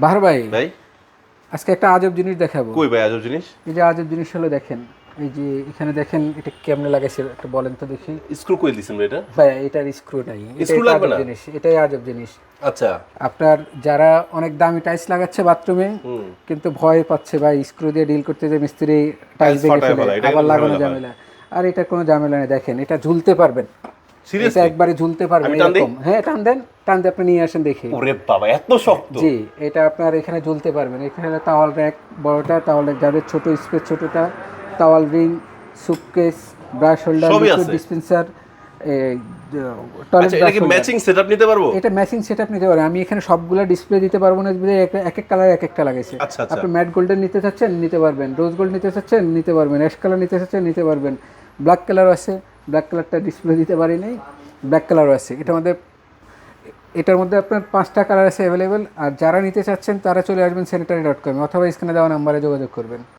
বাহার ভাই, ভাই আজকে একটা আজব জিনিস দেখাবো। কই ভাই আজব জিনিস? এই যে আজব জিনিস হলো, দেখেন এই যে এখানে দেখেন, এটা কেমনে লাগাইছে একটা বলেন তো দেখি। স্ক্রু কই দিছেন ভাই এটা? ভাই এটার স্ক্রু নাই, এটাই Screw তো লাগবে আজব না? জিনিস, এটাই আজব জিনিস। আচ্ছা। আপনার যারা অনেক দামি টাইলস লাগাচ্ছে বাথরুমে, কিন্তু ভয় পাচ্ছে ভাই স্ক্রু দিয়ে ডিল করতে, যে মিস্ত্রি টাইলস ভেঙে ফাটায় ফেলে ফেলা, এটা আবার কিন্তু লাগানো ঝামেলা হয়। ঝামেলা। আর এটা কোনো ঝামেলা নেই, দেখেন এটা ঝুলতে পারবেন, এটা সিরিয়াসলি? একবারে ঝুলতে পারবেন আমি টান দিই? এরকম। হ্যাঁ টান দেন, টান দিয়ে আপনি নিয়ে আসেন দেখি। ওরে বাবা এত শক্ত! জি, এটা আপনার এখানে ঝুলতে পারবেন। এখানে তাওয়াল র্যাক বড়টা, তাওয়াল র্যাক যাদের ছোট স্পেস ছোটটা, towel ring, suitcase, brush holder, সবই লিকুইড আছে? ডিসপেন্সার, টয়লেট আচ্ছা, এটা ব্রাশ কি হোল্ডার। ম্যাচিং সেটআপ নিতে পারবো? এটা ম্যাচিং সেটআপ নিতে পারবেন। আমি এখানে সবগুলা ডিসপ্লে দিতে পারবো না, এক এক কালার এক একটা লাগাইছে। আচ্ছা, আচ্ছা। আপনি ম্যাট গোল্ডেন নিতে চাচ্ছেন নিতে পারবেন, রোজ গোল্ড নিতে চাচ্ছেন নিতে পারবেন, অ্যাশ কালার নিতে চাচ্ছেন নিতে পারবেন, ব্ল্যাক কালার আছে, ব্ল্যাক কালারটা ডিসপ্লে দিতে পারি নাই, ব্ল্যাক কালারও আছে। এটার মধ্যে আপনার 5টা কালার আছে অ্যাভেলেবেল। আর যারা নিতে চাচ্ছেন তারা চলে আসবেন sanitary.com অথবা স্ক্রিনে দেওয়া নাম্বারে যোগাযোগ করবেন।